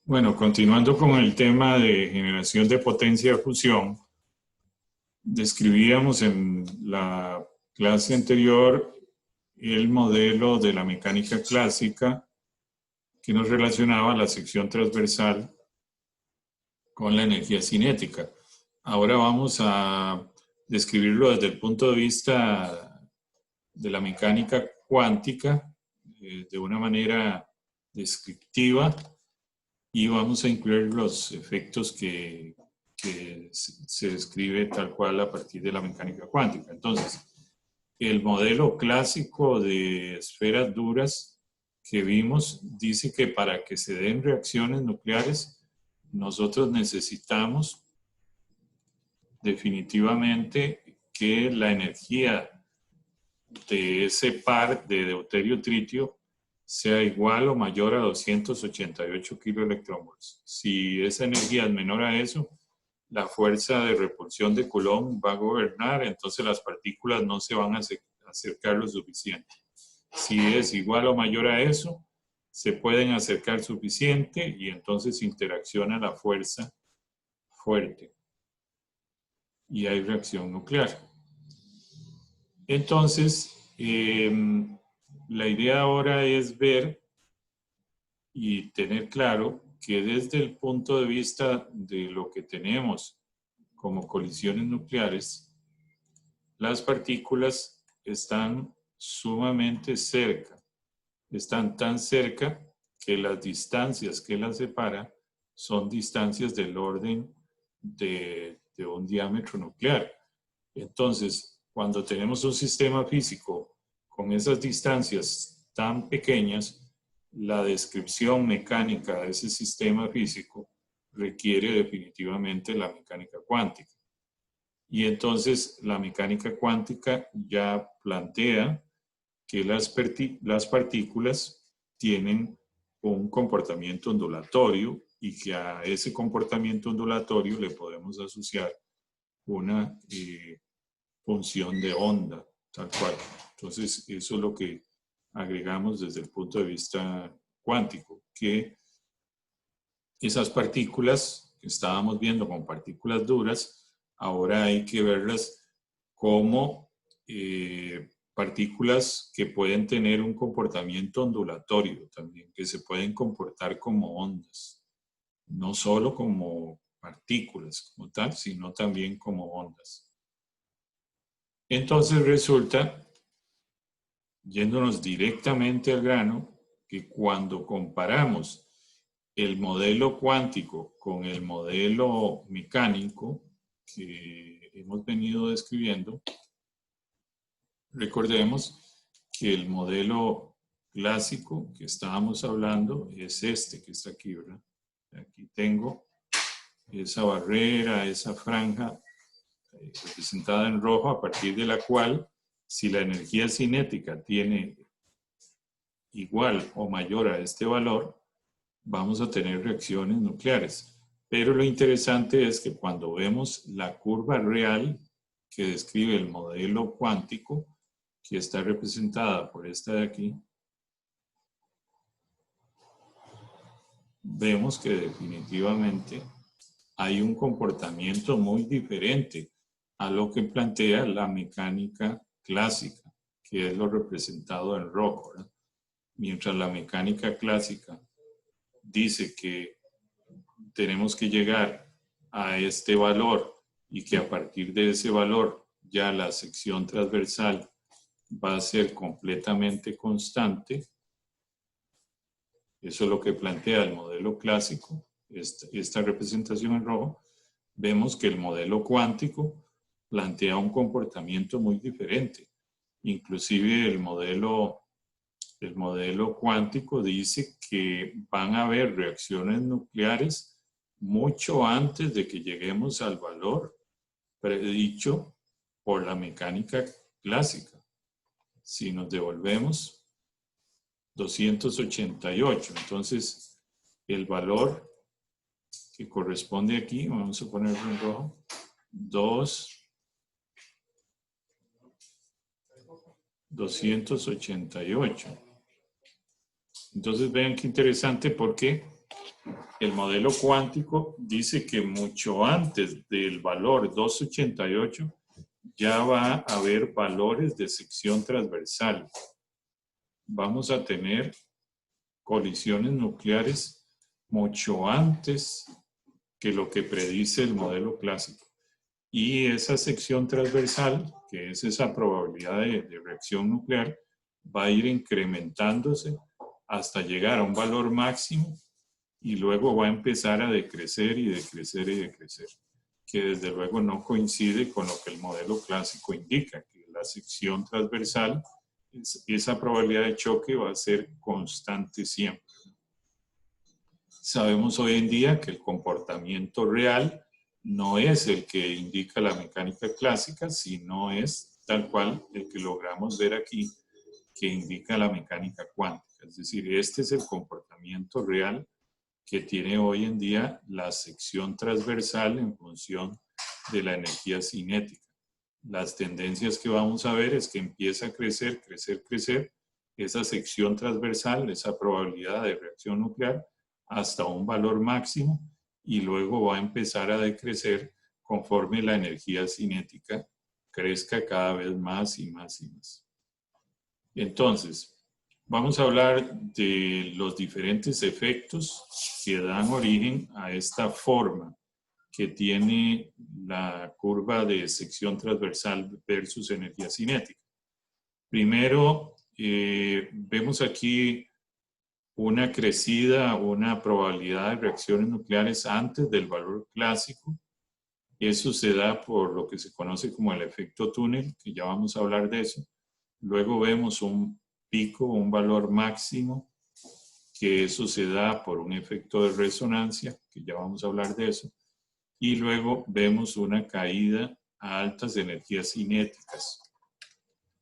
Bueno, continuando con el tema de generación de potencia de fusión, describíamos en la clase anterior el modelo de la mecánica clásica que nos relacionaba la sección transversal con la energía cinética. Ahora vamos a describirlo desde el punto de vista de la mecánica cuántica de una manera descriptiva y vamos a incluir los efectos que se describe tal cual a partir de la mecánica cuántica. Entonces, el modelo clásico de esferas duras que vimos dice que para que se den reacciones nucleares, nosotros necesitamos definitivamente que la energía de ese par de deuterio-tritio sea igual o mayor a 288 kiloelectronvolts. Si esa energía es menor a eso, la fuerza de repulsión de Coulomb va a gobernar, entonces las partículas no se van a acercar lo suficiente. Si es igual o mayor a eso, se pueden acercar suficiente y entonces interacciona la fuerza fuerte y hay reacción nuclear. Entonces, la idea ahora es ver y tener claro que desde el punto de vista de lo que tenemos como colisiones nucleares, las partículas están sumamente cerca. Están tan cerca que las distancias que las separan son distancias del orden de un diámetro nuclear. Entonces, cuando tenemos un sistema físico con esas distancias tan pequeñas, la descripción mecánica de ese sistema físico requiere definitivamente la mecánica cuántica. Y entonces la mecánica cuántica ya plantea que las partículas tienen un comportamiento ondulatorio y que a ese comportamiento ondulatorio le podemos asociar una función de onda, tal cual. Entonces, eso es lo que agregamos desde el punto de vista cuántico, que esas partículas que estábamos viendo como partículas duras, ahora hay que verlas como partículas que pueden tener un comportamiento ondulatorio también, que se pueden comportar como ondas, no solo como partículas como tal, sino también como ondas. Entonces resulta, yéndonos directamente al grano, que cuando comparamos el modelo cuántico con el modelo mecánico que hemos venido describiendo, recordemos que el modelo clásico que estábamos hablando es este que está aquí, ¿verdad? Aquí tengo esa barrera, esa franja representada en rojo, a partir de la cual, si la energía cinética tiene igual o mayor a este valor, vamos a tener reacciones nucleares. Pero lo interesante es que cuando vemos la curva real que describe el modelo cuántico, que está representada por esta de aquí, vemos que definitivamente hay un comportamiento muy diferente a lo que plantea la mecánica clásica, que es lo representado en rojo, ¿verdad? Mientras la mecánica clásica dice que tenemos que llegar a este valor y que a partir de ese valor ya la sección transversal va a ser completamente constante. Eso es lo que plantea el modelo clásico, esta representación en rojo. Vemos que el modelo cuántico plantea un comportamiento muy diferente. Inclusive el modelo cuántico dice que van a haber reacciones nucleares mucho antes de que lleguemos al valor predicho por la mecánica clásica. Si nos devolvemos 288, entonces el valor que corresponde aquí, vamos a ponerlo en rojo, 288. Entonces vean qué interesante porque el modelo cuántico dice que mucho antes del valor 288 ya va a haber valores de sección transversal. Vamos a tener colisiones nucleares mucho antes que lo que predice el modelo clásico. Y esa sección transversal, que es esa probabilidad de reacción nuclear, va a ir incrementándose hasta llegar a un valor máximo y luego va a empezar a decrecer y decrecer y decrecer, que desde luego no coincide con lo que el modelo clásico indica, que la sección transversal, esa probabilidad de choque va a ser constante siempre. Sabemos hoy en día que el comportamiento real no es el que indica la mecánica clásica, sino es tal cual el que logramos ver aquí, que indica la mecánica cuántica. Es decir, este es el comportamiento real que tiene hoy en día la sección transversal en función de la energía cinética. Las tendencias que vamos a ver es que empieza a crecer, crecer, crecer esa sección transversal, esa probabilidad de reacción nuclear, hasta un valor máximo y luego va a empezar a decrecer conforme la energía cinética crezca cada vez más y más y más. Entonces, vamos a hablar de los diferentes efectos que dan origen a esta forma que tiene la curva de sección transversal versus energía cinética. Primero, vemos aquí una crecida, una probabilidad de reacciones nucleares antes del valor clásico. Eso se da por lo que se conoce como el efecto túnel, que ya vamos a hablar de eso. Luego vemos un pico, un valor máximo, que eso se da por un efecto de resonancia, que ya vamos a hablar de eso. Y luego vemos una caída a altas energías cinéticas.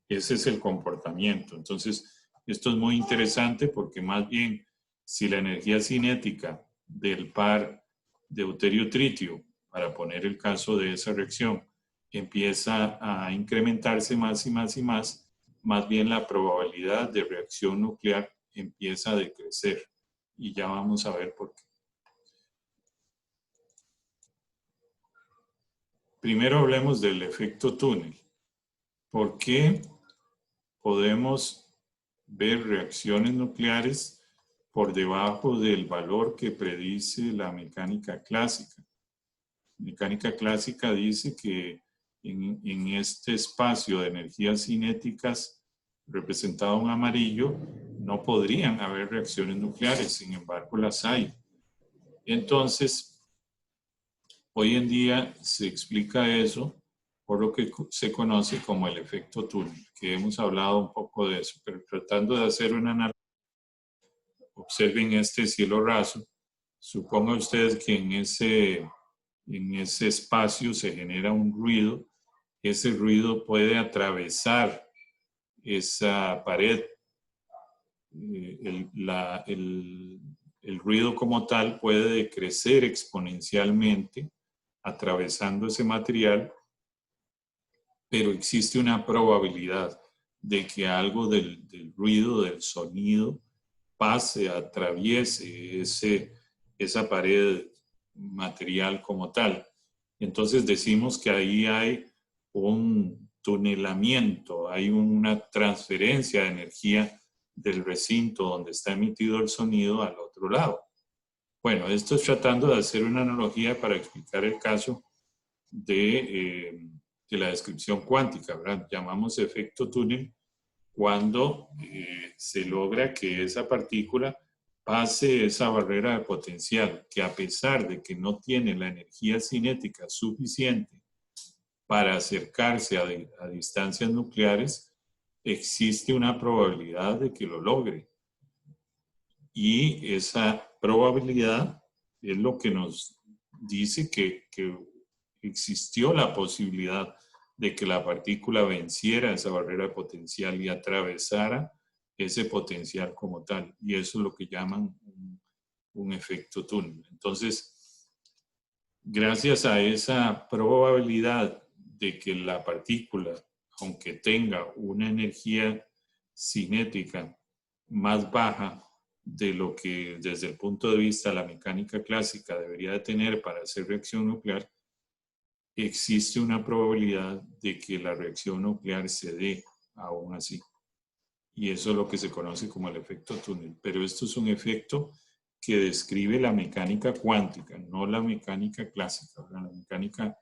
Ese es el comportamiento. Entonces, esto es muy interesante porque más bien, si la energía cinética del par deuterio-tritio, para poner el caso de esa reacción, empieza a incrementarse más y más y más bien la probabilidad de reacción nuclear empieza a decrecer. Y ya vamos a ver por qué. Primero hablemos del efecto túnel. ¿Por qué podemos ver reacciones nucleares por debajo del valor que predice la mecánica clásica? La mecánica clásica dice que en este espacio de energías cinéticas representado en amarillo no podrían haber reacciones nucleares, sin embargo las hay. Entonces, hoy en día se explica eso por lo que se conoce como el efecto túnel, que hemos hablado un poco de eso, pero tratando de hacer una analogía. Observen este cielo raso. Suponga ustedes que en ese espacio se genera un ruido. Ese ruido puede atravesar esa pared. El ruido como tal puede crecer exponencialmente atravesando ese material, pero existe una probabilidad de que algo del ruido, del sonido, pase, atraviese esa pared material como tal. Entonces decimos que ahí hay un tunelamiento, hay una transferencia de energía del recinto donde está emitido el sonido al otro lado. Bueno, esto es tratando de hacer una analogía para explicar el caso de la descripción cuántica, ¿verdad? Llamamos efecto túnel cuando se logra que esa partícula pase esa barrera de potencial, que a pesar de que no tiene la energía cinética suficiente para acercarse a distancias nucleares, existe una probabilidad de que lo logre. Y esa probabilidad es lo que nos dice que existió la posibilidad de que la partícula venciera esa barrera de potencial y atravesara ese potencial como tal. Y eso es lo que llaman un efecto túnel. Entonces, gracias a esa probabilidad de que la partícula, aunque tenga una energía cinética más baja de lo que desde el punto de vista de la mecánica clásica debería de tener para hacer reacción nuclear, existe una probabilidad de que la reacción nuclear se dé aún así. Y eso es lo que se conoce como el efecto túnel. Pero esto es un efecto que describe la mecánica cuántica, no la mecánica clásica. La mecánica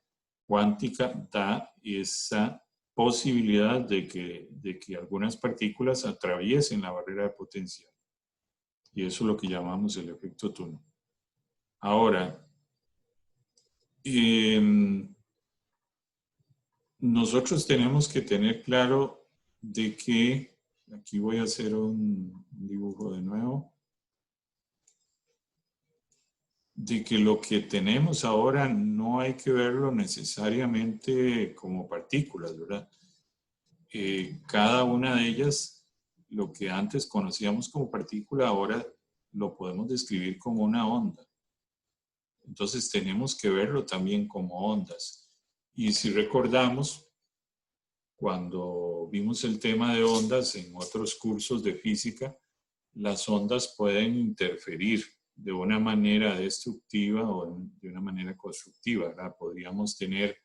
cuántica da esa posibilidad de que algunas partículas atraviesen la barrera de potencial. Y eso es lo que llamamos el efecto túnel. Ahora, nosotros tenemos que tener claro de que, aquí voy a hacer un dibujo de nuevo, de que lo que tenemos ahora no hay que verlo necesariamente como partículas, ¿verdad? Cada una de ellas, lo que antes conocíamos como partícula, ahora lo podemos describir como una onda. Entonces tenemos que verlo también como ondas. Y si recordamos, cuando vimos el tema de ondas en otros cursos de física, las ondas pueden interferir de una manera destructiva o de una manera constructiva, ¿verdad? Podríamos tener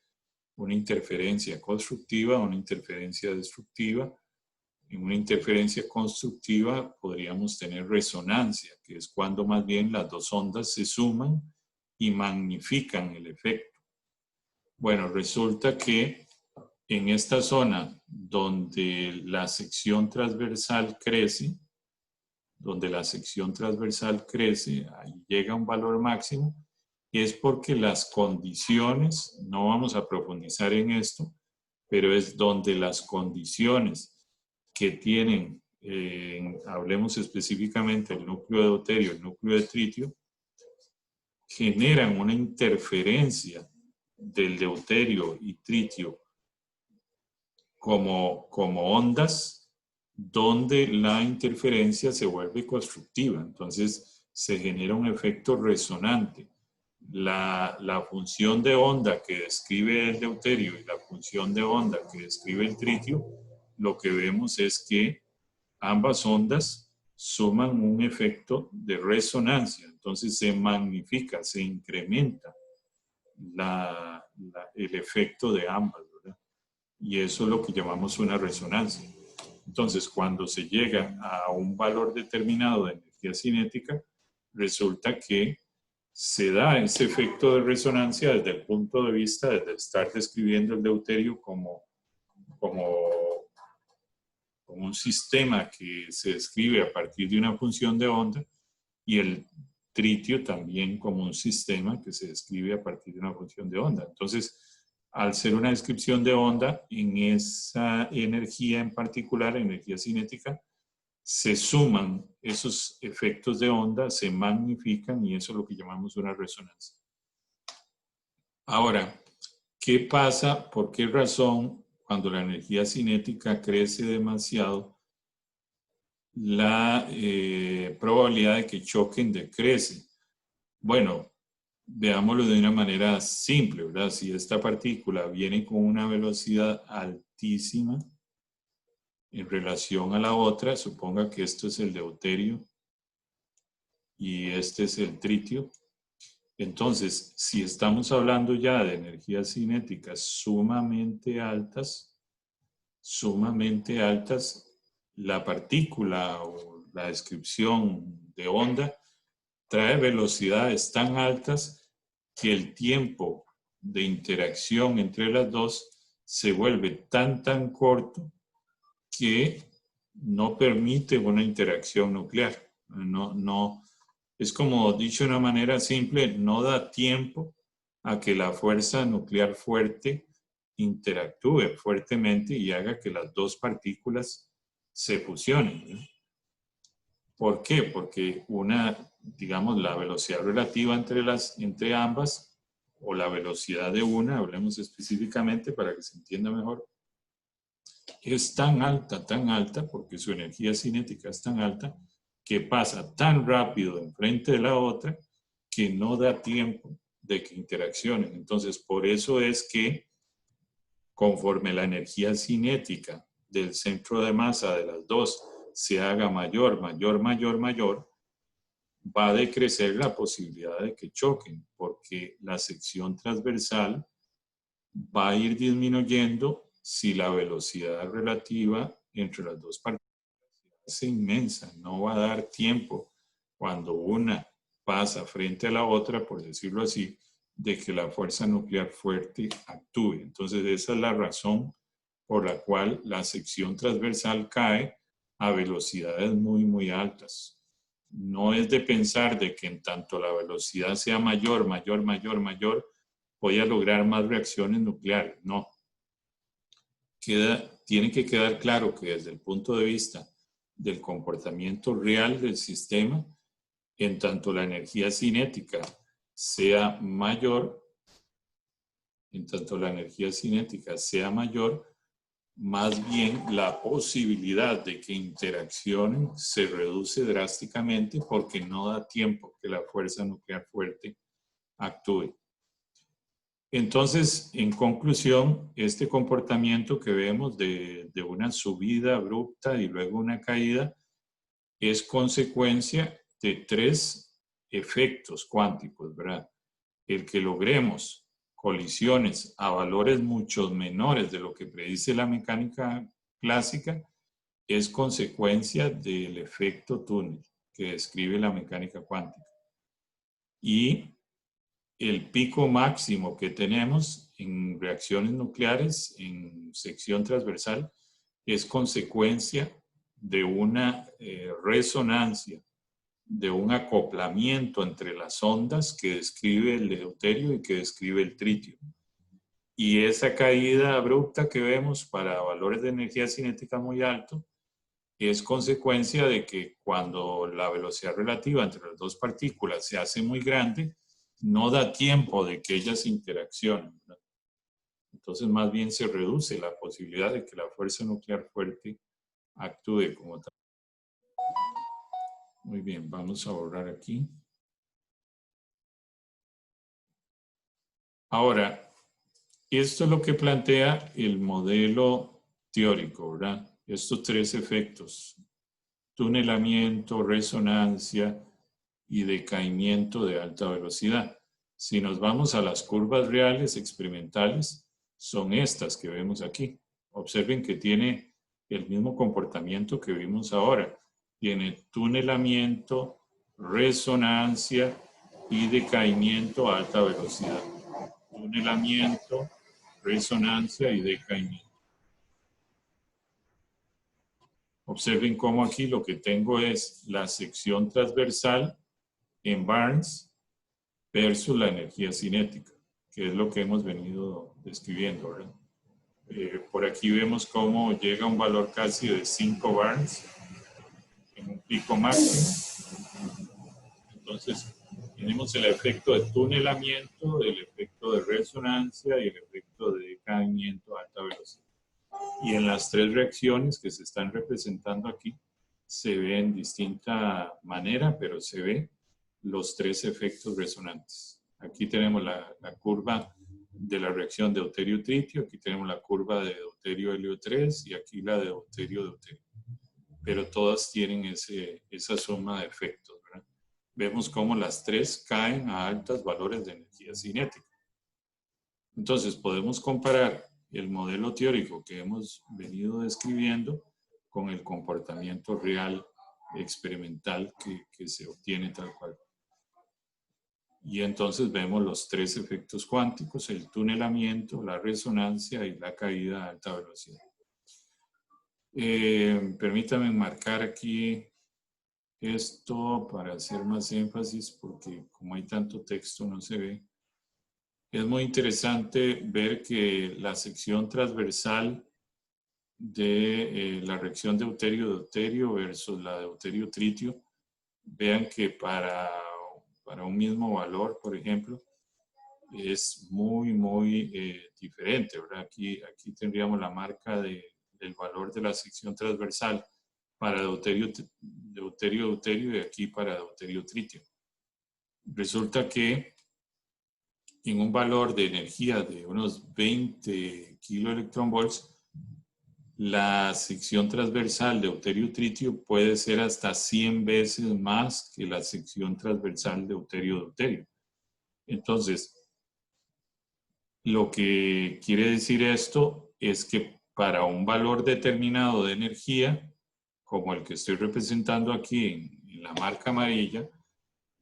una interferencia constructiva o una interferencia destructiva. En una interferencia constructiva podríamos tener resonancia, que es cuando más bien las dos ondas se suman y magnifican el efecto. Bueno, resulta que en esta zona donde la sección transversal crece, ahí llega a un valor máximo, es porque las condiciones, no vamos a profundizar en esto, pero es donde las condiciones que tienen, hablemos específicamente del núcleo de deuterio, el núcleo de tritio, generan una interferencia del deuterio y tritio como ondas, donde la interferencia se vuelve constructiva. Entonces se genera un efecto resonante. La función de onda que describe el deuterio y la función de onda que describe el tritio, lo que vemos es que ambas ondas suman un efecto de resonancia. Entonces se magnifica, se incrementa el efecto de ambas, ¿verdad? Y eso es lo que llamamos una resonancia. Entonces, cuando se llega a un valor determinado de energía cinética, resulta que se da ese efecto de resonancia desde el punto de vista de estar describiendo el deuterio como un sistema que se describe a partir de una función de onda y el tritio también como un sistema que se describe a partir de una función de onda. Entonces, al ser una descripción de onda, en esa energía en particular, energía cinética, se suman esos efectos de onda, se magnifican y eso es lo que llamamos una resonancia. Ahora, ¿qué pasa? ¿Por qué razón cuando la energía cinética crece demasiado, la probabilidad de que choquen decrece? Bueno, veámoslo de una manera simple, ¿verdad? Si esta partícula viene con una velocidad altísima en relación a la otra, suponga que esto es el deuterio y este es el tritio. Entonces, si estamos hablando ya de energías cinéticas sumamente altas, la partícula o la descripción de onda trae velocidades tan altas que el tiempo de interacción entre las dos se vuelve tan corto que no permite una interacción nuclear. Es como dicho de una manera simple, no da tiempo a que la fuerza nuclear fuerte interactúe fuertemente y haga que las dos partículas se fusionen, ¿no? ¿Por qué? Porque digamos, la velocidad relativa entre ambas, o la velocidad de una, hablemos específicamente para que se entienda mejor, es tan alta, porque su energía cinética es tan alta, que pasa tan rápido enfrente de la otra, que no da tiempo de que interaccionen. Entonces, por eso es que conforme la energía cinética del centro de masa de las dos se haga mayor, va a decrecer la posibilidad de que choquen, porque la sección transversal va a ir disminuyendo si la velocidad relativa entre las dos partículas es inmensa. No va a dar tiempo cuando una pasa frente a la otra, por decirlo así, de que la fuerza nuclear fuerte actúe. Entonces esa es la razón por la cual la sección transversal cae a velocidades muy, muy altas. No es de pensar de que en tanto la velocidad sea mayor, voy a lograr más reacciones nucleares. No. Tiene que quedar claro que desde el punto de vista del comportamiento real del sistema, en tanto la energía cinética sea mayor, más bien la posibilidad de que interaccionen se reduce drásticamente porque no da tiempo que la fuerza nuclear fuerte actúe. Entonces, en conclusión, este comportamiento que vemos de una subida abrupta y luego una caída es consecuencia de tres efectos cuánticos, ¿verdad? El que logremos colisiones a valores mucho menores de lo que predice la mecánica clásica es consecuencia del efecto túnel que describe la mecánica cuántica. Y el pico máximo que tenemos en reacciones nucleares en sección transversal es consecuencia de una resonancia, de un acoplamiento entre las ondas que describe el deuterio y que describe el tritio. Y esa caída abrupta que vemos para valores de energía cinética muy alto es consecuencia de que cuando la velocidad relativa entre las dos partículas se hace muy grande, no da tiempo de que ellas interaccionen, ¿verdad? Entonces, más bien se reduce la posibilidad de que la fuerza nuclear fuerte actúe como tal. Muy bien, vamos a borrar aquí. Ahora, esto es lo que plantea el modelo teórico, ¿verdad? Estos tres efectos: tunelamiento, resonancia y decaimiento de alta velocidad. Si nos vamos a las curvas reales experimentales, son estas que vemos aquí. Observen que tiene el mismo comportamiento que vimos ahora. Tiene tunelamiento, resonancia y decaimiento a alta velocidad. Tunelamiento, resonancia y decaimiento. Observen cómo aquí lo que tengo es la sección transversal en Barnes versus la energía cinética, que es lo que hemos venido describiendo, ¿verdad? Por aquí vemos cómo llega a un valor casi de 5 Barnes en un pico máximo. Entonces, tenemos el efecto de tunelamiento, el efecto de resonancia y el efecto de decaimiento a alta velocidad. Y en las tres reacciones que se están representando aquí, se ve en distinta manera, pero se ve los tres efectos resonantes. Aquí tenemos la curva de la reacción de deuterio-tritio, aquí tenemos la curva de deuterio-helio 3 y aquí la de deuterio-deuterio. Pero todas tienen esa suma de efectos, ¿verdad? Vemos cómo las tres caen a altos valores de energía cinética. Entonces podemos comparar el modelo teórico que hemos venido describiendo con el comportamiento real experimental que se obtiene tal cual. Y entonces vemos los tres efectos cuánticos: el tunelamiento, la resonancia y la caída a alta velocidad. Permítanme marcar aquí esto para hacer más énfasis, porque como hay tanto texto no se ve. Es muy interesante ver que la sección transversal de la reacción deuterio-deuterio versus la deuterio-tritio, vean que para un mismo valor, por ejemplo, es muy, muy diferente, ¿verdad? Aquí tendríamos la marca del valor de la sección transversal para deuterio-deuterio y aquí para deuterio-tritio. Resulta que en un valor de energía de unos 20 kiloelectronvolts, la sección transversal de deuterio-tritio puede ser hasta 100 veces más que la sección transversal de deuterio-deuterio. Entonces, lo que quiere decir esto es que para un valor determinado de energía, como el que estoy representando aquí en la marca amarilla,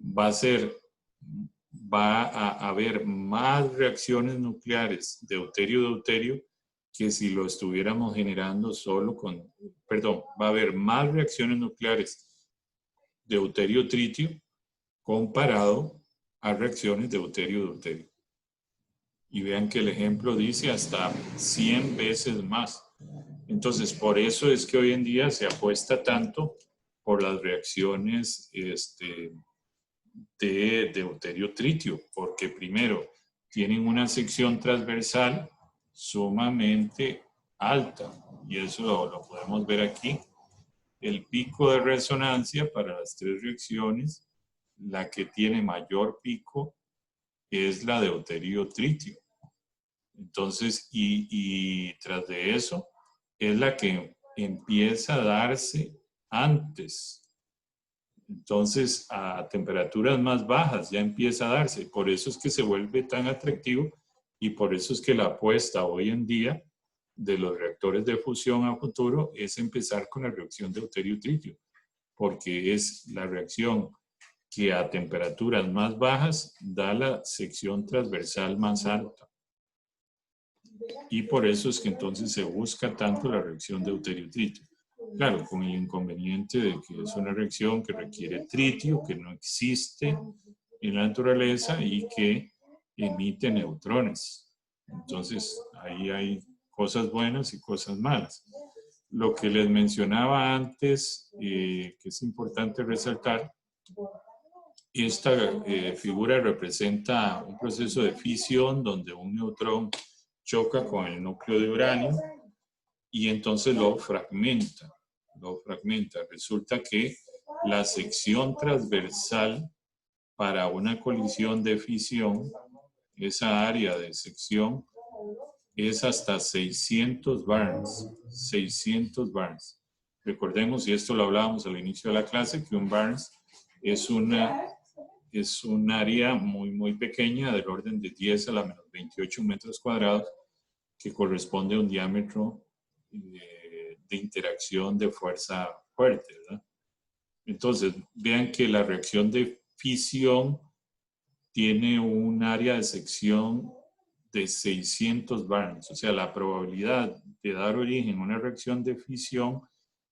va a haber más reacciones nucleares de deuterio-deuterio que si lo estuviéramos generando solo con, perdón, va a haber más reacciones nucleares de deuterio-tritio comparado a reacciones de deuterio-deuterio. Y vean que el ejemplo dice hasta 100 veces más. Entonces, por eso es que hoy en día se apuesta tanto por las reacciones de deuterio-tritio, porque primero tienen una sección transversal sumamente alta, y eso lo podemos ver aquí. El pico de resonancia para las tres reacciones, la que tiene mayor pico es la deuterio-tritio. Entonces, y tras de eso, es la que empieza a darse antes. Entonces, a temperaturas más bajas ya empieza a darse. Por eso es que se vuelve tan atractivo y por eso es que la apuesta hoy en día de los reactores de fusión a futuro es empezar con la reacción de deuterio-tritio, porque es la reacción que a temperaturas más bajas da la sección transversal más alta. Y por eso es que entonces se busca tanto la reacción de deuterio-tritio. Claro, con el inconveniente de que es una reacción que requiere tritio, que no existe en la naturaleza y que emite neutrones. Entonces, ahí hay cosas buenas y cosas malas. Lo que les mencionaba antes, que es importante resaltar, esta figura representa un proceso de fisión donde un neutrón choca con el núcleo de uranio y entonces lo fragmenta. Resulta que la sección transversal para una colisión de fisión, esa área de sección, es hasta 600 barns. 600 barns. Recordemos, y esto lo hablábamos al inicio de la clase, que un barns es un área muy pequeña del orden de 10 a la menos 28 metros cuadrados que corresponde a un diámetro de interacción de fuerza fuerte, ¿verdad? Entonces, vean que la reacción de fisión tiene un área de sección de 600 barns, o sea, la probabilidad de dar origen a una reacción de fisión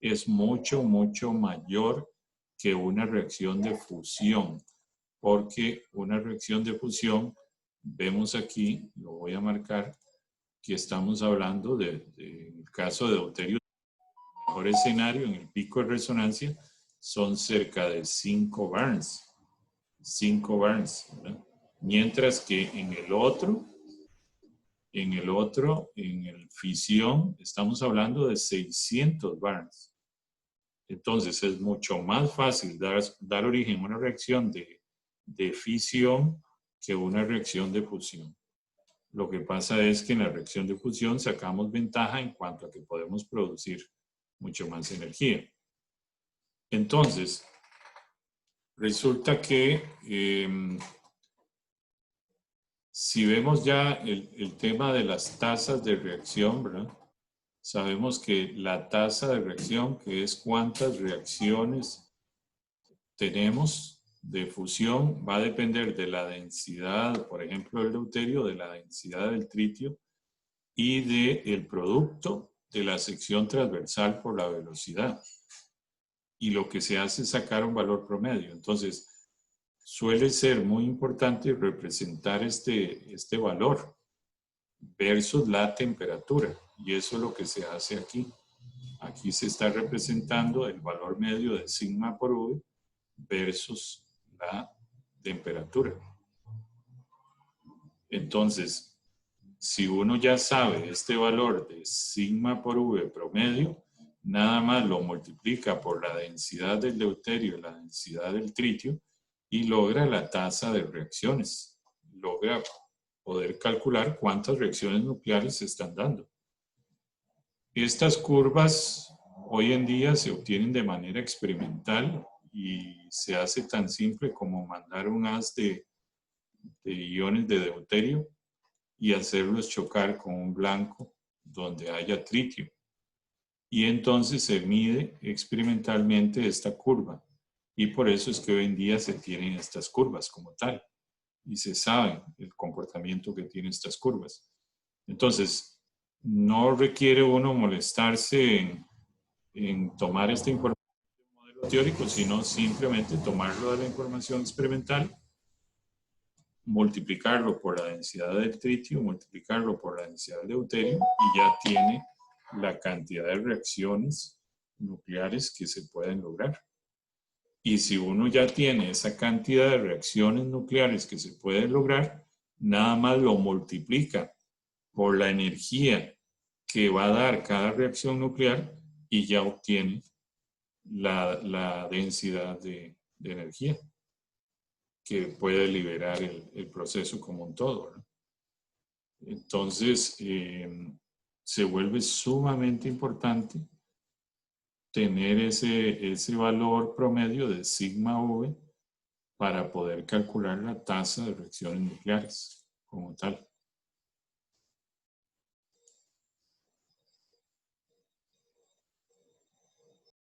es mucho mayor que una reacción de fusión, porque una reacción de fusión, vemos aquí, lo voy a marcar, que estamos hablando del caso de deuterio. El mejor escenario en el pico de resonancia son cerca de 5 barns. 5 barns, ¿verdad? Mientras que en el fisión, estamos hablando de 600 barns. Entonces es mucho más fácil dar origen a una reacción de fisión que una reacción de fusión. Lo que pasa es que en la reacción de fusión sacamos ventaja en cuanto a que podemos producir mucho más energía. Entonces, resulta que si vemos ya el tema de las tasas de reacción, ¿verdad? Sabemos que la tasa de reacción, que es cuántas reacciones tenemos de fusión, va a depender de la densidad, por ejemplo, del deuterio, de la densidad del tritio y del producto de la sección transversal por la velocidad. Y lo que se hace es sacar un valor promedio. Entonces, suele ser muy importante representar este valor versus la temperatura. Y eso es lo que se hace aquí. Aquí se está representando el valor medio de sigma por V versus la temperatura. Entonces, si uno ya sabe este valor de sigma por V promedio, nada más lo multiplica por la densidad del deuterio y la densidad del tritio y logra la tasa de reacciones. Logra poder calcular cuántas reacciones nucleares se están dando. Estas curvas hoy en día se obtienen de manera experimental y se hace tan simple como mandar un haz de iones de deuterio y hacerlos chocar con un blanco donde haya tritio. Y entonces se mide experimentalmente esta curva. Y por eso es que hoy en día se tienen estas curvas como tal. Y se sabe el comportamiento que tienen estas curvas. Entonces, no requiere uno molestarse en tomar esta información del modelo teórico, sino simplemente tomarlo de la información experimental, multiplicarlo por la densidad del tritio, multiplicarlo por la densidad del deuterio y ya tiene la cantidad de reacciones nucleares que se pueden lograr. Y si uno ya tiene esa cantidad de reacciones nucleares que se pueden lograr, nada más lo multiplica por la energía que va a dar cada reacción nuclear y ya obtiene la densidad de energía que puede liberar el proceso como un todo, ¿no? Entonces, se vuelve sumamente importante tener ese valor promedio de sigma V para poder calcular la tasa de reacciones nucleares como tal.